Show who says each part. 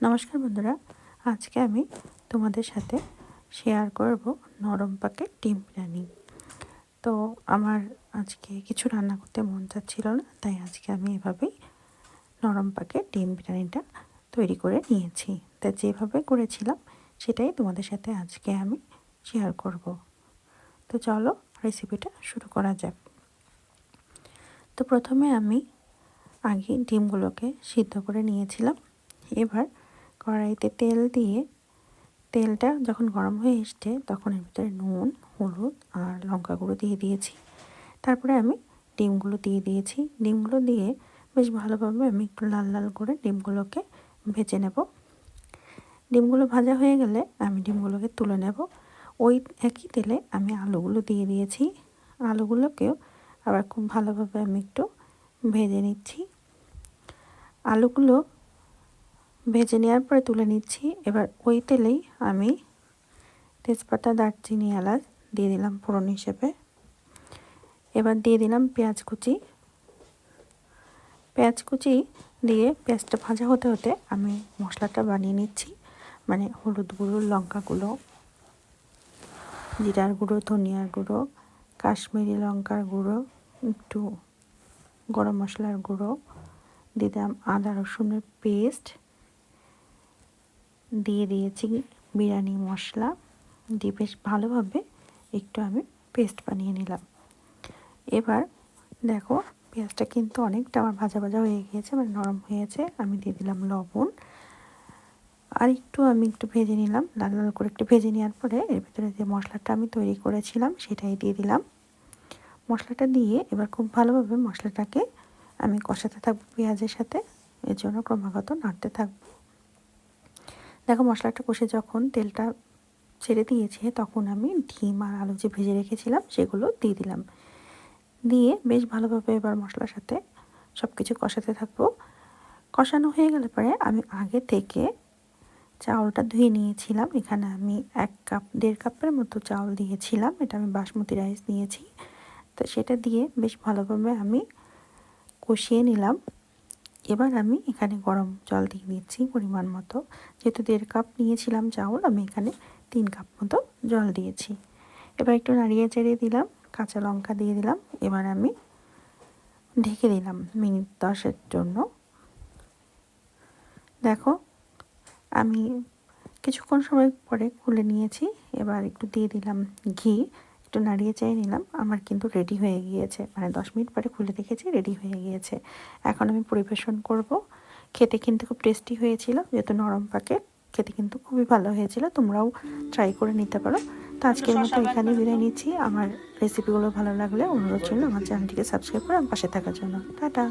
Speaker 1: নমস্কার বন্ধুরা, আজকে আমি তোমাদের সাথে শেয়ার করব নরম পাকের ডিম বিরিয়ানি। তো আমার আজকে কিছু রান্না করতে মন চাচ্ছিল না, তাই আজকে আমি এভাবেই নরম পাকের ডিম বিরিয়ানিটা তৈরি করে নিয়েছি। তাই যেভাবে করেছিলাম সেটাই তোমাদের সাথে আজকে আমি শেয়ার করব। তো চলো রেসিপিটা শুরু করা যাক। তো প্রথমে আমি আগে ডিমগুলোকে সিদ্ধ করে নিয়েছিলাম। এবার কড়াইতে তেল দিয়ে তেলটা যখন গরম হয়ে এসছে তখন এর ভিতরে নুন, হলুদ আর লঙ্কা গুঁড়ো দিয়ে দিয়েছি। তারপরে আমি ডিমগুলো দিয়ে দিয়েছি। ডিমগুলো দিয়ে বেশ ভালোভাবে আমি একটু লাল লাল করে ডিমগুলোকে ভেজে নেব। ডিমগুলো ভাজা হয়ে গেলে আমি ডিমগুলোকে তুলে নেব। ওই একই তেলে আমি আলুগুলো দিয়ে দিয়েছি। আলুগুলোকেও আবার খুব ভালোভাবে আমি একটু ভেজে নিচ্ছি। আলুগুলো ভেজে নেওয়ার পরে তুলে নিচ্ছি। এবার ওই তেলেই আমি তেজপাতা, দারচিনি, এলাচ দিয়ে দিলাম ফোড়ন হিসেবে। এবার দিয়ে দিলাম পেঁয়াজ কুচি। পেঁয়াজ কুচি দিয়ে পেঁয়াজটা ভাজা হতে হতে আমি মশলাটা বানিয়ে নিচ্ছি। মানে হলুদ গুঁড়ো, লঙ্কা গুঁড়ো, জিরার গুঁড়ো, ধনিয়ার গুঁড়ো, কাশ্মীরি লঙ্কার গুঁড়ো, একটু গরম মশলার গুঁড়ো, দিলাম আদা রসুনের পেস্ট, দিয়ে দিয়েছি বিরিয়ানি মশলা, দিয়ে বেশ ভালোভাবে একটু আমি পেস্ট বানিয়ে নিলাম। এবার দেখো পেঁয়াজটা কিন্তু অনেকটা আমার ভাজা ভাজা হয়ে গিয়েছে, মানে নরম হয়েছে। আমি দিয়ে দিলাম লবণ আর একটু ভেজে নিলাম, লাল লাল করে একটু ভেজে নেওয়ার পরে এর ভিতরে যে মশলাটা আমি তৈরি করেছিলাম সেটাই দিয়ে দিলাম। মশলাটা দিয়ে এবার খুব ভালোভাবে মশলাটাকে আমি কষাতে থাকবো পেঁয়াজের সাথে। এর জন্য ক্রমাগত নাড়তে থাকবো। দেখো মশলাটা কষে যখন তেলটা ছেড়ে দিয়েছে তখন আমি ডিম আর আলু যে ভেজে রেখেছিলাম সেগুলো দিয়ে দিলাম। দিয়ে বেশ ভালোভাবে এবার মশলার সাথে সব কিছু কষাতে থাকবো। কষানো হয়ে গেলে পরে আমি আগে থেকে চাউলটা ধুয়ে নিয়েছিলাম। এখানে আমি 1.5 কাপের মতো চাউল দিয়েছিলাম। এটা আমি বাসমতি রাইস নিয়েছি। তো সেটা দিয়ে বেশ ভালোভাবে আমি কষিয়ে নিলাম। এবার আমি এখানে গরম জল দিয়ে দিচ্ছি পরিমাণ মতো। যেহেতু 1.5 কাপ নিয়েছিলাম চাউল, আমি এখানে 3 কাপ মতো জল দিয়েছি। এবার একটু নাড়িয়ে চাড়িয়ে দিলাম, কাঁচা লঙ্কা দিয়ে দিলাম। এবার আমি ঢেকে দিলাম মিনিট 10-এর জন্য। দেখো আমি কিছুক্ষণ সময় পরে খুলে নিয়েছি। এবার একটু দিয়ে দিলাম ঘি, একটু নাড়িয়ে চাড়িয়ে নিলাম। আমার কিন্তু রেডি হয়ে গিয়েছে, মানে 10 মিনিট পরে খুলে দেখেছি রেডি হয়ে গিয়েছে। এখন আমি পরিবেশন করব। খেতে কিন্তু খুব টেস্টি হয়েছিল, যেহেতু নরম পাকে খেতে কিন্তু খুবই ভালো হয়েছিল। তোমরাও ট্রাই করে নিতে পারো। তো আজকের মতো এখানে বিদায় নিচ্ছি। আমার রেসিপিগুলো ভালো লাগলে অনুরোধ ছিল আমার চ্যানেলটিকে সাবস্ক্রাইব করে আমার পাশে থাকার জন্য। টাটা।